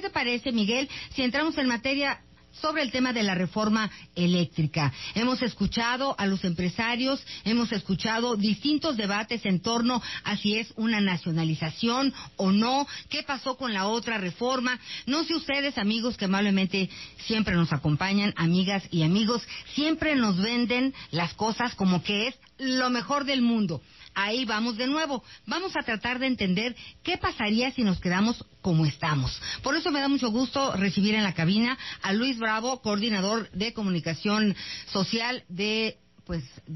te parece, Miguel, si entramos en materia sobre el tema de la reforma eléctrica? Hemos escuchado a los empresarios, hemos escuchado distintos debates en torno a si es una nacionalización o no, qué pasó con la otra reforma. No sé ustedes, amigos que amablemente siempre nos acompañan, amigas y amigos, siempre nos venden las cosas como que es lo mejor del mundo. Ahí vamos de nuevo. Vamos a tratar de entender qué pasaría si nos quedamos como estamos. Por eso me da mucho gusto recibir en la cabina a Luis Bravo, coordinador de comunicación social de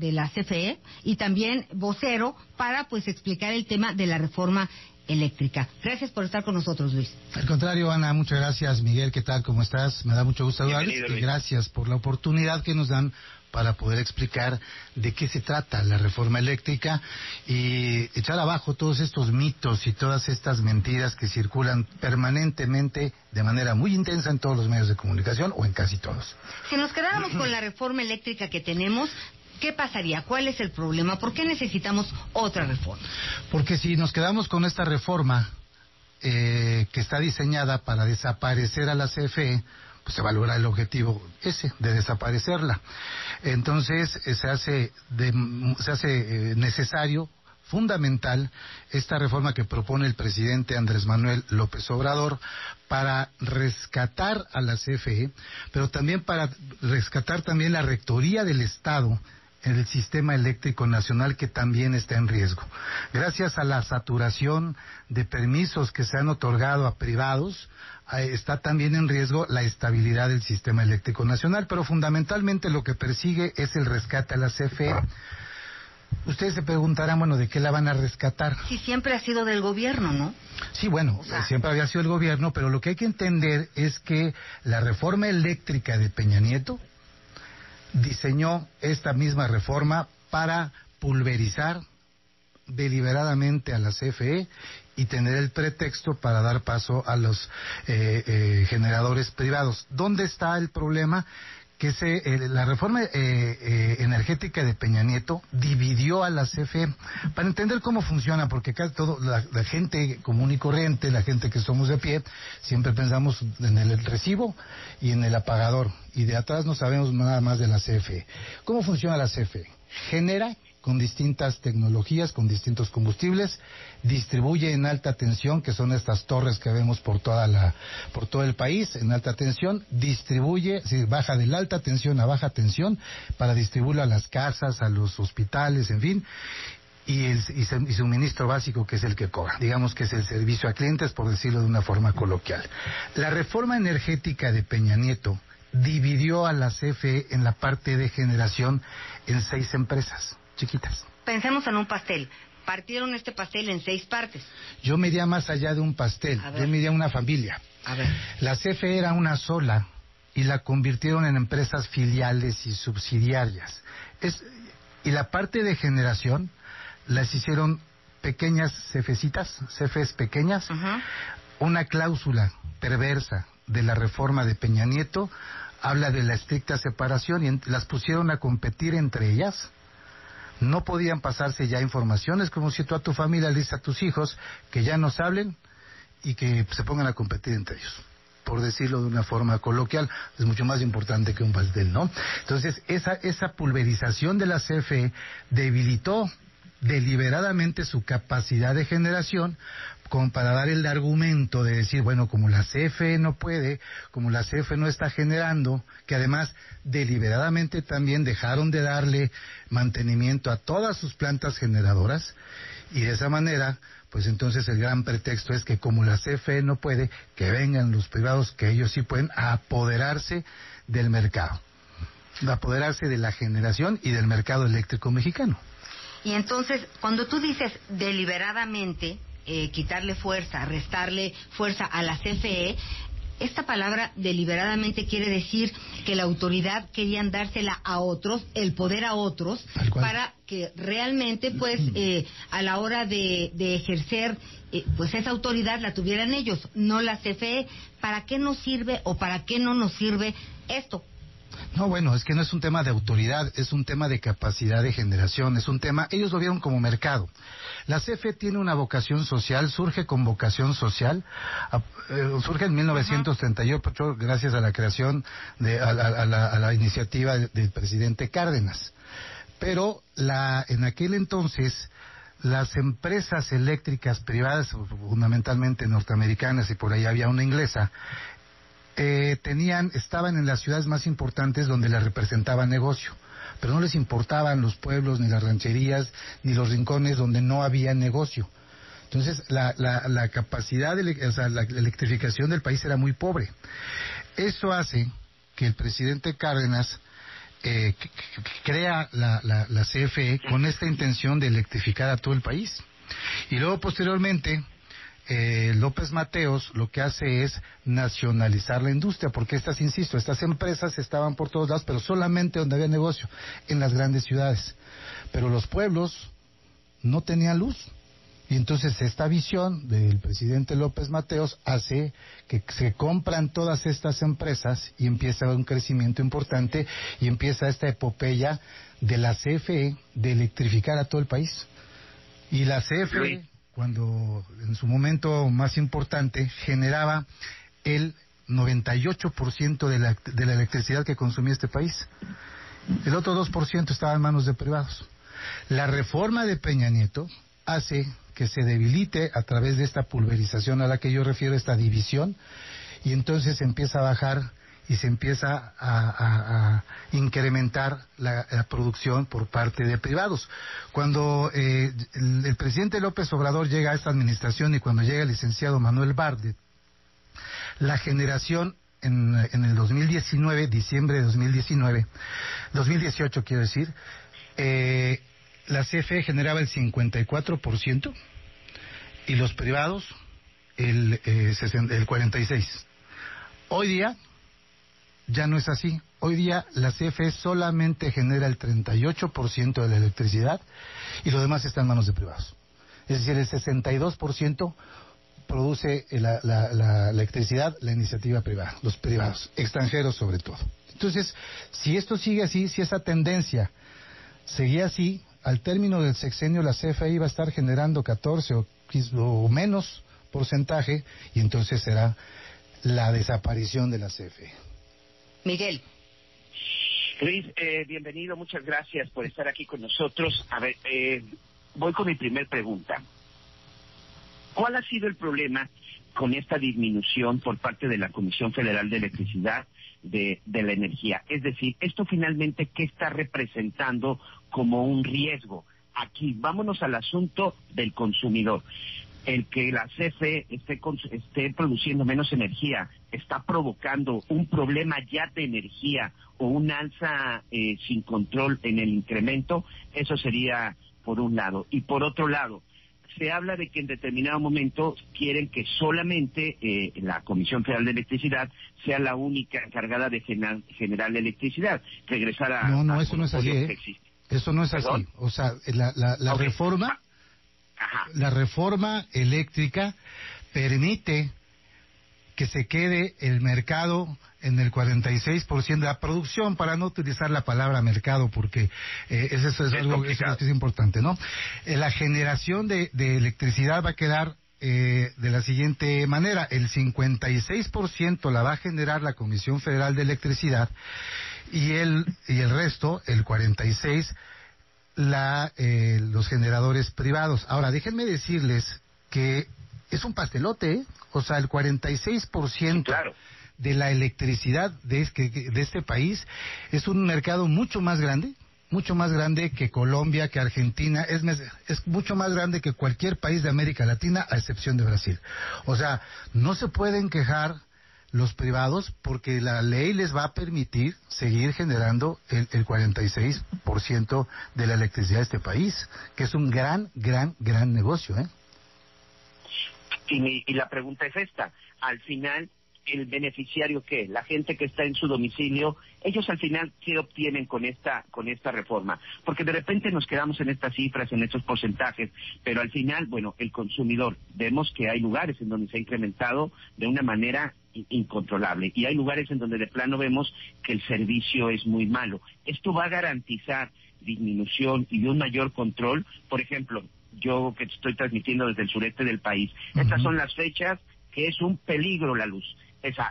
la CFE, y también vocero para explicar el tema de la reforma eléctrica. Gracias por estar con nosotros, Luis. Al contrario, Ana, muchas gracias. Miguel, ¿qué tal? ¿Cómo estás? Me da mucho gusto saludarles y gracias por la oportunidad que nos dan para poder explicar de qué se trata la reforma eléctrica y echar abajo todos estos mitos y todas estas mentiras que circulan permanentemente de manera muy intensa en todos los medios de comunicación o en casi todos. Si nos quedáramos con la reforma eléctrica que tenemos, ¿qué pasaría? ¿Cuál es el problema? ¿Por qué necesitamos otra reforma? Porque si nos quedamos con esta reforma que está diseñada para desaparecer a la CFE, pues se va a lograr el objetivo ese, de desaparecerla. Entonces se hace necesario, fundamental, esta reforma que propone el presidente Andrés Manuel López Obrador para rescatar a la CFE, pero también para rescatar también la rectoría del Estado en el sistema eléctrico nacional, que también está en riesgo. Gracias a la saturación de permisos que se han otorgado a privados, está también en riesgo la estabilidad del sistema eléctrico nacional, pero fundamentalmente lo que persigue es el rescate a la CFE. Ustedes se preguntarán, bueno, ¿de qué la van a rescatar? Sí, siempre ha sido del gobierno, ¿no? Sí, bueno, siempre había sido el gobierno, pero lo que hay que entender es que la reforma eléctrica de Peña Nieto diseñó esta misma reforma para pulverizar deliberadamente a la CFE y tener el pretexto para dar paso a los generadores privados. ¿Dónde está el problema? Que la reforma energética de Peña Nieto dividió a la CFE. Para entender cómo funciona, porque casi la gente común y corriente, la gente que somos de pie, siempre pensamos en el recibo y en el apagador, y de atrás no sabemos nada más de la CFE. ¿Cómo funciona la CFE? Genera con distintas tecnologías, con distintos combustibles, distribuye en alta tensión, que son estas torres que vemos por todo el país, en alta tensión, distribuye, baja de la alta tensión a baja tensión, para distribuirlo a las casas, a los hospitales, en fin, y suministro básico, que es el que cobra, digamos que es el servicio a clientes, por decirlo de una forma coloquial. La reforma energética de Peña Nieto dividió a la CFE en la parte de generación en 6 empresas chiquitas. Pensemos en un pastel. Partieron este pastel en 6 partes. Yo me iría más allá de un pastel. Yo me iría a una familia. A ver. La CFE era una sola y la convirtieron en empresas filiales y subsidiarias. Y la parte de generación las hicieron pequeñas CFEs pequeñas. Una cláusula perversa de la reforma de Peña Nieto habla de la estricta separación y las pusieron a competir entre ellas. No podían pasarse ya informaciones, como si tú a tu familia le dices a tus hijos que ya nos hablen y que se pongan a competir entre ellos. Por decirlo de una forma coloquial, es mucho más importante que un pastel, ¿no? Entonces, esa pulverización de la CFE debilitó deliberadamente su capacidad de generación, como para dar el argumento de decir, bueno, como la CFE no puede, como la CFE no está generando, que además deliberadamente también dejaron de darle mantenimiento a todas sus plantas generadoras, y de esa manera, pues entonces el gran pretexto es que como la CFE no puede, que vengan los privados, que ellos sí pueden, a apoderarse del mercado, a apoderarse de la generación y del mercado eléctrico mexicano. Y entonces, cuando tú dices deliberadamente quitarle fuerza, restarle fuerza a la CFE, esta palabra deliberadamente quiere decir que la autoridad querían dársela a otros, el poder a otros, para que realmente, a la hora de ejercer, esa autoridad la tuvieran ellos, no la CFE. ¿Para qué nos sirve o para qué no nos sirve esto? No, bueno, es que no es un tema de autoridad, es un tema de capacidad de generación, es un tema, ellos lo vieron como mercado. La CFE tiene una vocación social, surge con vocación social, surge en 1938 gracias a la creación, a la iniciativa del presidente Cárdenas. Pero en aquel entonces, las empresas eléctricas privadas, fundamentalmente norteamericanas, y por ahí había una inglesa, estaban en las ciudades más importantes donde les representaba negocio, pero no les importaban los pueblos, ni las rancherías, ni los rincones donde no había negocio. Entonces, la capacidad, la electrificación del país era muy pobre. Eso hace que el presidente Cárdenas crea la CFE con esta intención de electrificar a todo el país. Y luego, posteriormente, López Mateos lo que hace es nacionalizar la industria, porque estas empresas estaban por todos lados, pero solamente donde había negocio, en las grandes ciudades. Pero los pueblos no tenían luz. Y entonces esta visión del presidente López Mateos hace que se compran todas estas empresas y empieza un crecimiento importante y empieza esta epopeya de la CFE de electrificar a todo el país. Y la CFE, cuando en su momento más importante, generaba el 98% de la electricidad que consumía este país. El otro 2% estaba en manos de privados. La reforma de Peña Nieto hace que se debilite a través de esta pulverización a la que yo refiero, esta división, y entonces empieza a bajar y se empieza a incrementar la producción por parte de privados. Cuando el presidente López Obrador llega a esta administración y cuando llega el licenciado Manuel Bartlett, la generación en el 2019, diciembre de 2018 quiero decir, la CFE generaba el 54% y los privados el 46%. Hoy día ya no es así. Hoy día la CFE solamente genera el 38% de la electricidad y lo demás está en manos de privados. Es decir, el 62% produce la electricidad la iniciativa privada, los privados, extranjeros sobre todo. Entonces, si esto sigue así, si esa tendencia seguía así, al término del sexenio la CFE iba a estar generando 14 o menos porcentaje y entonces será la desaparición de la CFE. Miguel. Luis, bienvenido, muchas gracias por estar aquí con nosotros. A ver, voy con mi primer pregunta. ¿Cuál ha sido el problema con esta disminución por parte de la Comisión Federal de Electricidad de la energía? Es decir, esto finalmente, ¿qué está representando como un riesgo? Aquí, vámonos al asunto del consumidor. El que la CFE esté produciendo menos energía, ¿está provocando un problema ya de energía o un alza sin control en el incremento? Eso sería por un lado. Y por otro lado, se habla de que en determinado momento quieren que solamente la Comisión Federal de Electricidad sea la única encargada de generar la electricidad, regresar a... No, eso no es así, Eso no es así. O sea, la okay. reforma... Ajá. La reforma eléctrica permite que se quede el mercado en el 46% de la producción, para no utilizar la palabra mercado, porque eso es algo que es importante, ¿no? La generación de electricidad va a quedar de la siguiente manera: el 56% la va a generar la Comisión Federal de Electricidad y el resto, el 46%, los generadores privados. Ahora, déjenme decirles que es un pastelote, ¿eh? O sea, el 46% sí, claro, de la electricidad de este país es un mercado mucho más grande que Colombia, que Argentina, es mucho más grande que cualquier país de América Latina, a excepción de Brasil. O sea, no se pueden quejar los privados porque la ley les va a permitir seguir generando el 46% de la electricidad de este país, que es un gran negocio, ¿eh? Y la pregunta es esta: al final, el beneficiario qué? La gente que está en su domicilio, ellos al final ¿qué obtienen con esta reforma? Porque de repente nos quedamos en estas cifras, en estos porcentajes, pero al final, bueno, el consumidor, vemos que hay lugares en donde se ha incrementado de una manera incontrolable y hay lugares en donde de plano vemos que el servicio es muy malo. Esto va a garantizar disminución y un mayor control. Por ejemplo, yo que estoy transmitiendo desde el sureste del país, estas son las fechas que es un peligro la luz.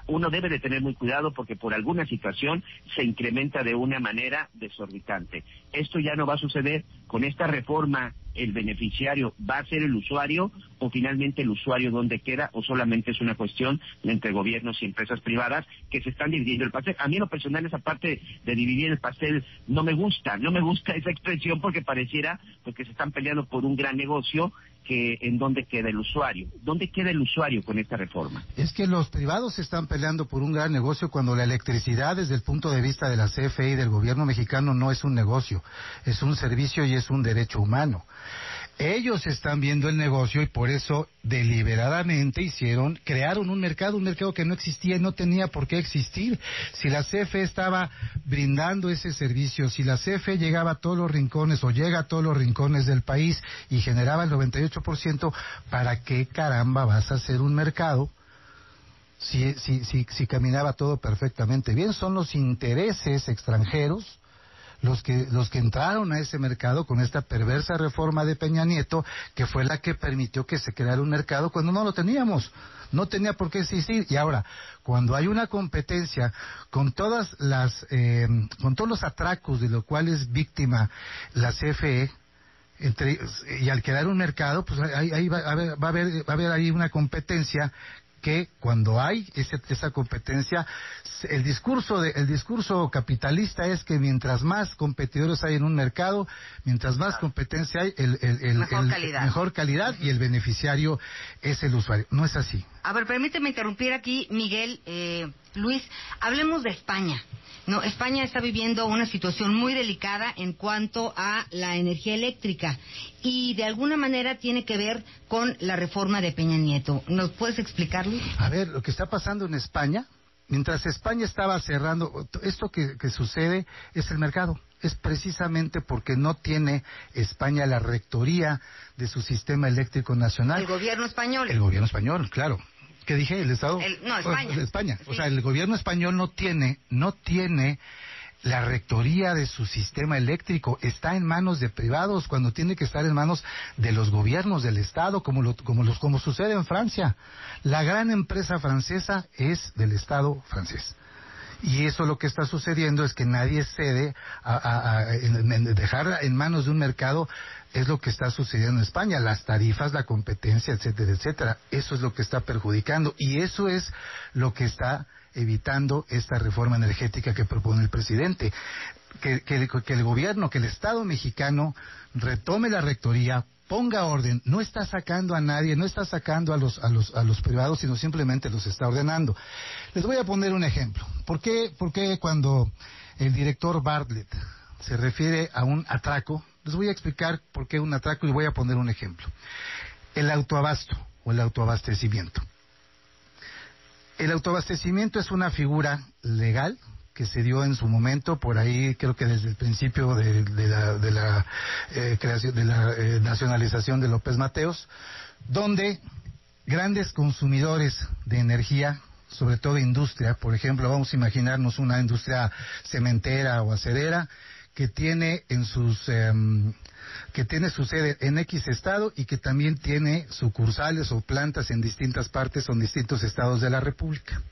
Uno debe de tener muy cuidado porque por alguna situación se incrementa de una manera desorbitante. Esto ya no va a suceder. Con esta reforma, ¿el beneficiario va a ser el usuario o finalmente el usuario dónde queda o solamente es una cuestión entre gobiernos y empresas privadas que se están dividiendo el pastel? A mí en lo personal esa parte de dividir el pastel no me gusta esa expresión porque pareciera que se están peleando por un gran negocio que en dónde queda el usuario. ¿Dónde queda el usuario con esta reforma? Es que los privados se están peleando por un gran negocio cuando la electricidad desde el punto de vista de la CFE y del gobierno mexicano no es un negocio, es un servicio y es un derecho humano. Ellos están viendo el negocio y por eso deliberadamente crearon un mercado que no existía y no tenía por qué existir. Si la CFE estaba brindando ese servicio, si la CFE llegaba a todos los rincones o llega a todos los rincones del país y generaba el 98%, ¿para qué caramba vas a hacer un mercado? Si caminaba todo perfectamente bien, son los intereses extranjeros los que entraron a ese mercado con esta perversa reforma de Peña Nieto, que fue la que permitió que se creara un mercado cuando no lo teníamos, no tenía por qué existir. Y ahora, cuando hay una competencia con todos los atracos de lo cual es víctima la CFE, y al crear un mercado, pues ahí va a haber ahí una competencia que cuando hay esa competencia, el discurso capitalista es que mientras más competidores hay en un mercado, mientras más competencia hay, mejor calidad y el beneficiario es el usuario. No es así. A ver, permíteme interrumpir aquí, Miguel, Luis, hablemos de España. No, España está viviendo una situación muy delicada en cuanto a la energía eléctrica y de alguna manera tiene que ver con la reforma de Peña Nieto. ¿Nos puedes explicar, Luis? A ver, lo que está pasando en España, mientras España estaba cerrando, esto que sucede es el mercado. Es precisamente porque no tiene España la rectoría de su sistema eléctrico nacional. El gobierno español. El gobierno español, claro. ¿Qué dije? ¿El Estado? España. España. Sí. O sea, el gobierno español no tiene la rectoría de su sistema eléctrico. Está en manos de privados cuando tiene que estar en manos de los gobiernos del Estado, como sucede en Francia. La gran empresa francesa es del Estado francés. Y eso lo que está sucediendo es que nadie cede en dejarla en manos de un mercado. Es lo que está sucediendo en España, las tarifas, la competencia, etcétera, etcétera. Eso es lo que está perjudicando y eso es lo que está evitando esta reforma energética que propone el presidente. Que el gobierno, que el Estado mexicano retome la rectoría, ponga orden, no está sacando a nadie, no está sacando a los privados, sino simplemente los está ordenando. Les voy a poner un ejemplo. ¿Por qué cuando el director Bartlett se refiere a un atraco? Les voy a explicar por qué un atraco y voy a poner un ejemplo. El autoabasto o el autoabastecimiento. El autoabastecimiento es una figura legal que se dio en su momento, por ahí creo que desde el principio de la creación de la nacionalización de López Mateos, donde grandes consumidores de energía, sobre todo industria, por ejemplo, vamos a imaginarnos una industria cementera o acerera, que tiene su sede en X estado y que también tiene sucursales o plantas en distintas partes o en distintos estados de la República.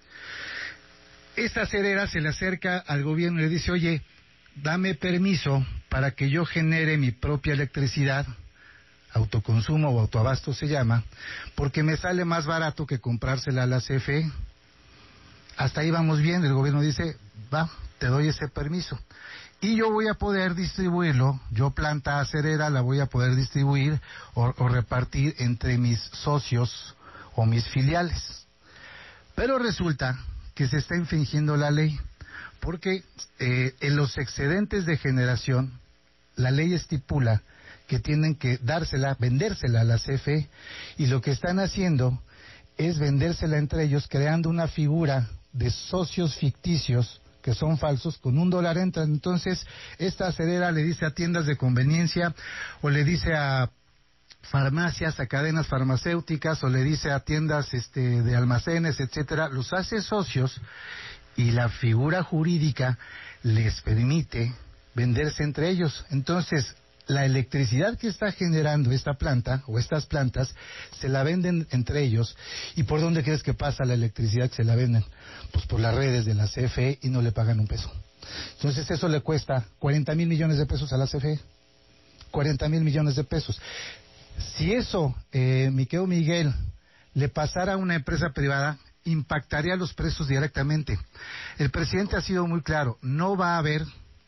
Esta acerera se le acerca al gobierno y le dice, oye, dame permiso para que yo genere mi propia electricidad, autoconsumo o autoabasto se llama, porque me sale más barato que comprársela a la CFE. Hasta ahí vamos bien, el gobierno dice, va, te doy ese permiso. Y yo voy a poder distribuirlo, yo planta acerera la voy a poder distribuir o repartir entre mis socios o mis filiales. Pero resulta que se está infringiendo la ley, porque en los excedentes de generación, la ley estipula que tienen que vendérsela a la CFE, y lo que están haciendo es vendérsela entre ellos creando una figura de socios ficticios que son falsos, con $1 entran. Entonces, esta acerera le dice a tiendas de conveniencia, o le dice a farmacias, a cadenas farmacéuticas, o le dice a tiendas de almacenes, etcétera, los hace socios, y la figura jurídica les permite venderse entre ellos. Entonces, la electricidad que está generando esta planta o estas plantas se la venden entre ellos. ¿Y por dónde crees que pasa la electricidad que se la venden? Pues por las redes de la CFE, y no le pagan un peso. Entonces eso le cuesta 40,000 millones de pesos a la CFE. 40,000 millones de pesos. Si eso, mi querido Miguel, le pasara a una empresa privada, impactaría los precios directamente. El presidente ha sido muy claro, no va a haber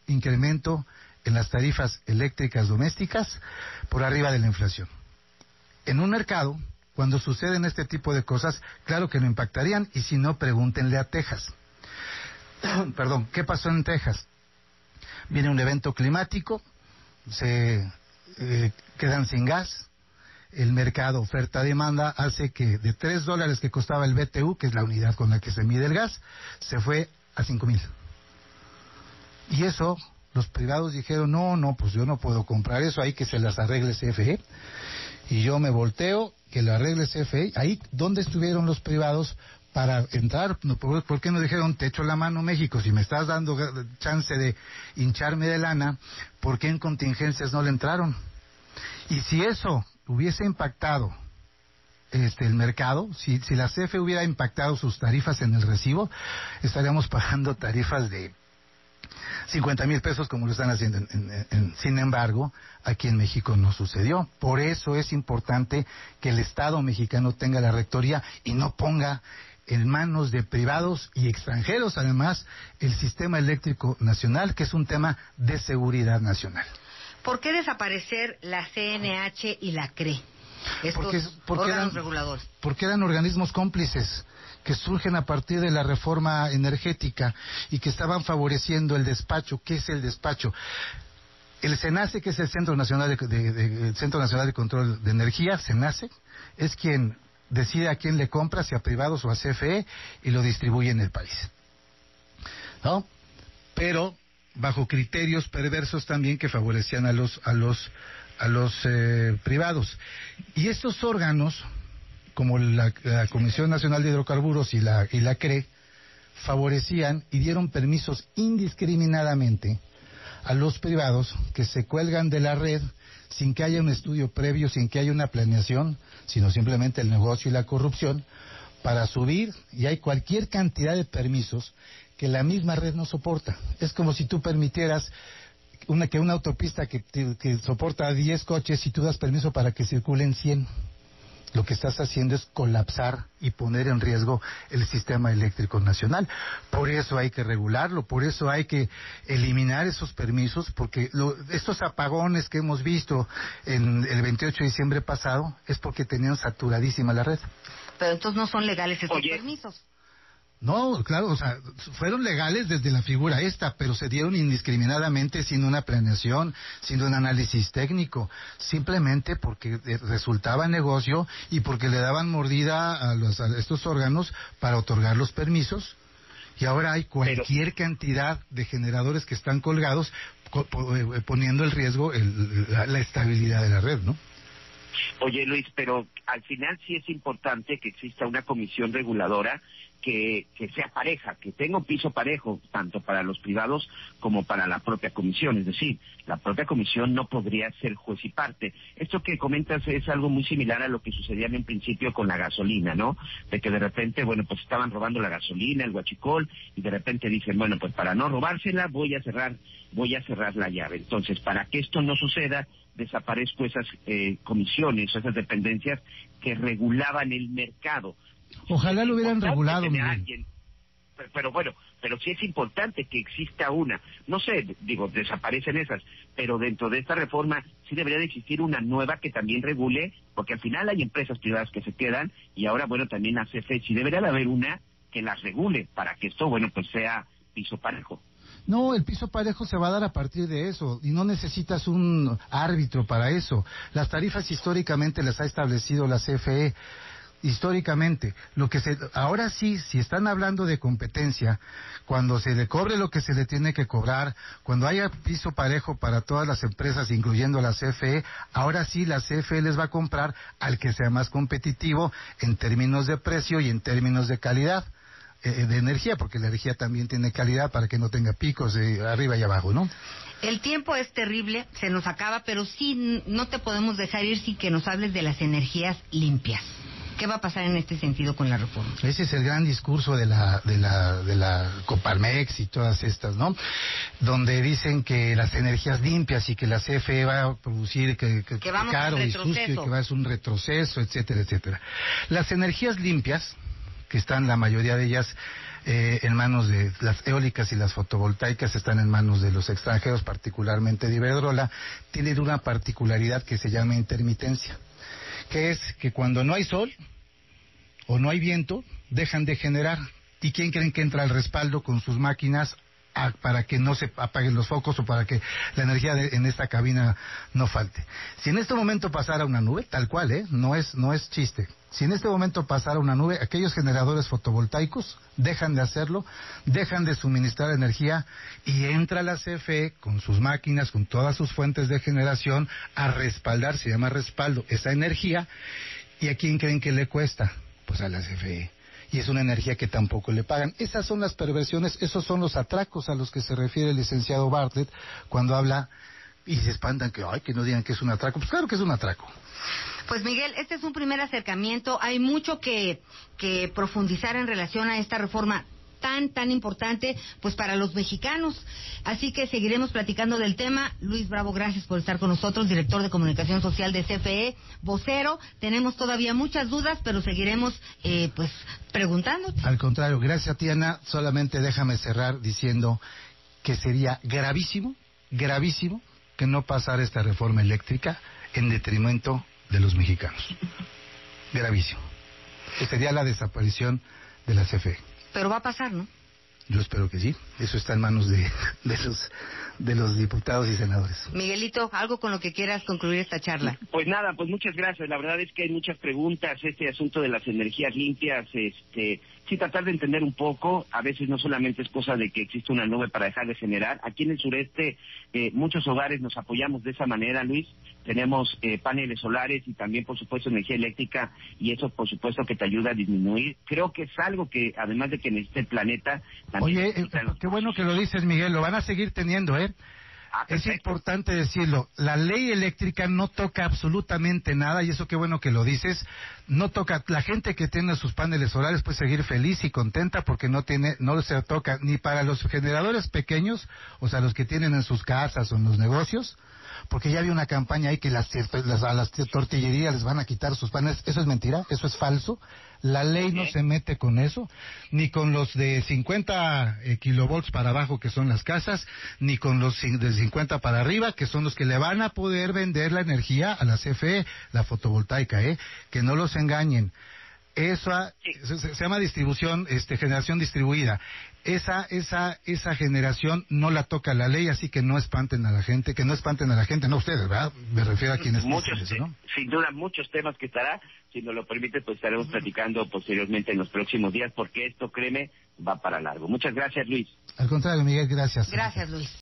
incremento en las tarifas eléctricas domésticas por arriba de la inflación. En un mercado, cuando suceden este tipo de cosas, claro que no impactarían, y si no, pregúntenle a Texas. Perdón, ¿qué pasó en Texas? Viene un evento climático, se quedan sin gas, el mercado oferta-demanda hace que de $3 que costaba el BTU, que es la unidad con la que se mide el gas, se fue a 5,000. Y eso, los privados dijeron, no, pues yo no puedo comprar eso, ahí que se las arregle CFE. Y yo me volteo, que lo arregle CFE. Ahí, ¿dónde estuvieron los privados para entrar? ¿Por qué no dijeron, te echo la mano, México? Si me estás dando chance de hincharme de lana, ¿por qué en contingencias no le entraron? Y si eso hubiese impactado el mercado, si la CFE hubiera impactado sus tarifas en el recibo, estaríamos pagando tarifas de 50,000 pesos como lo están haciendo. Sin embargo, aquí en México no sucedió. Por eso es importante que el Estado mexicano tenga la rectoría y no ponga en manos de privados y extranjeros, además, el sistema eléctrico nacional, que es un tema de seguridad nacional. ¿Por qué desaparecer la CNH y la CRE? Porque órganos reguladores. Porque eran organismos cómplices que surgen a partir de la reforma energética y que estaban favoreciendo el despacho. ¿Qué es el despacho? El CENACE, que es el Centro Nacional de Control de Energía, CENACE, es quien decide a quién le compra, si a privados o a CFE, y lo distribuye en el país, ¿no? Pero bajo criterios perversos también que favorecían a los privados. Y estos órganos, como la Comisión Nacional de Hidrocarburos y la CRE, favorecían y dieron permisos indiscriminadamente a los privados que se cuelgan de la red sin que haya un estudio previo, sin que haya una planeación, sino simplemente el negocio y la corrupción, para subir, y hay cualquier cantidad de permisos que la misma red no soporta. Es como si tú permitieras que una autopista que soporta 10 coches y tú das permiso para que circulen 100. Lo que estás haciendo es colapsar y poner en riesgo el sistema eléctrico nacional. Por eso hay que regularlo, por eso hay que eliminar esos permisos, porque estos apagones que hemos visto en el 28 de diciembre pasado es porque tenían saturadísima la red. Pero entonces no son legales esos permisos. No, claro, o sea, fueron legales desde la figura pero se dieron indiscriminadamente, sin una planeación, sin un análisis técnico, simplemente porque resultaba negocio y porque le daban mordida a estos órganos para otorgar los permisos. Y ahora hay cualquier cantidad de generadores que están colgados, poniendo en riesgo la estabilidad de la red, ¿no? Oye, Luis, pero al final sí es importante que exista una comisión reguladora que sea pareja, que tenga un piso parejo, tanto para los privados como para la propia comisión. Es decir, la propia comisión no podría ser juez y parte. Esto que comentas es algo muy similar a lo que sucedía en principio con la gasolina, ¿no? De que de repente, pues estaban robando la gasolina, el huachicol, y de repente dicen, pues para no robársela voy a cerrar la llave. Entonces, para que esto no suceda, desaparezco esas comisiones, esas dependencias que regulaban el mercado. Ojalá lo hubieran regulado. Pero sí es importante que exista una, no sé, desaparecen esas, pero dentro de esta reforma sí debería de existir una nueva que también regule, porque al final hay empresas privadas que se quedan, y ahora, también la CFE, sí debería de haber una que las regule, para que esto, pues sea piso parejo. No, el piso parejo se va a dar a partir de eso, y no necesitas un árbitro para eso. Las tarifas históricamente las ha establecido la CFE. históricamente. Ahora sí, si están hablando de competencia, cuando se le cobre lo que se le tiene que cobrar, cuando haya piso parejo para todas las empresas, incluyendo la CFE, ahora sí la CFE les va a comprar al que sea más competitivo en términos de precio y en términos de calidad de energía, porque la energía también tiene calidad para que no tenga picos de arriba y abajo, ¿no? El tiempo es terrible, se nos acaba, pero sí no te podemos dejar ir sin que nos hables de las energías limpias. ¿Qué va a pasar en este sentido con la reforma? Ese es el gran discurso de la Coparmex y todas estas, ¿no? Donde dicen que las energías limpias y que la CFE va a producir que vamos caro y sucio y que va a ser un retroceso, etcétera, etcétera. Las energías limpias, que están la mayoría de ellas en manos de las eólicas y las fotovoltaicas, están en manos de los extranjeros, particularmente de Iberdrola, tienen una particularidad que se llama intermitencia, que es que cuando no hay sol o no hay viento, dejan de generar. ¿Y quién creen que entra al respaldo con sus máquinas para que no se apaguen los focos o para que la energía en esta cabina no falte? Si en este momento pasara una nube, tal cual, no es chiste. Si en este momento pasara una nube, aquellos generadores fotovoltaicos dejan de hacerlo, dejan de suministrar energía y entra la CFE con sus máquinas, con todas sus fuentes de generación a respaldar, se llama respaldo, esa energía. ¿Y a quién creen que le cuesta? Pues a la CFE. Y es una energía que tampoco le pagan. Esas son las perversiones, esos son los atracos a los que se refiere el licenciado Bartlett cuando habla y se espantan que no digan que es un atraco. Pues claro que es un atraco. Pues Miguel, este es un primer acercamiento. Hay mucho que profundizar en relación a esta reforma tan importante pues para los mexicanos, así que seguiremos platicando del tema. Luis Bravo, gracias por estar con nosotros, director de comunicación social de CFE, vocero. Tenemos todavía muchas dudas, pero seguiremos pues preguntándote. Al contrario, gracias a ti, Ana. Solamente déjame cerrar diciendo que sería gravísimo que no pasara esta reforma eléctrica en detrimento de los mexicanos. Gravísimo. Que sería la desaparición de la CFE. Pero va a pasar, ¿no? Yo espero que sí. Eso está en manos de los diputados y senadores. Miguelito, algo con lo que quieras concluir esta charla. Pues nada, pues muchas gracias. La verdad es que hay muchas preguntas. Este asunto de las energías limpias, sí, tratar de entender un poco. A veces no solamente es cosa de que existe una nube para dejar de generar. Aquí en el sureste, muchos hogares nos apoyamos de esa manera, Luis. Tenemos paneles solares y también, por supuesto, energía eléctrica, y eso, por supuesto, que te ayuda a disminuir. Creo que es algo que, además de que necesita el planeta... Oye, qué bueno que lo dices, Miguel. Lo van a seguir teniendo, ¿eh? Es importante decirlo, la ley eléctrica no toca absolutamente nada, y eso qué bueno que lo dices, no toca, la gente que tiene sus paneles solares puede seguir feliz y contenta porque no se toca ni para los generadores pequeños, o sea, los que tienen en sus casas o en los negocios, porque ya había una campaña ahí que a las tortillerías les van a quitar sus paneles. Eso es mentira, eso es falso. La ley no se mete con eso, ni con los de 50 kilovolts para abajo, que son las casas, ni con los de 50 para arriba, que son los que le van a poder vender la energía a la CFE, la fotovoltaica, que no los engañen. Esa se llama distribución, generación distribuida. Esa generación no la toca la ley, así que no espanten a la gente, no ustedes, ¿verdad? Me refiero a quienes muchos, dicen eso, ¿no? Sin duda, muchos temas que estará, si nos lo permite, pues estaremos platicando posteriormente en los próximos días, porque esto, créeme, va para largo. Muchas gracias, Luis. Al contrario, Miguel, gracias. Gracias, Luis.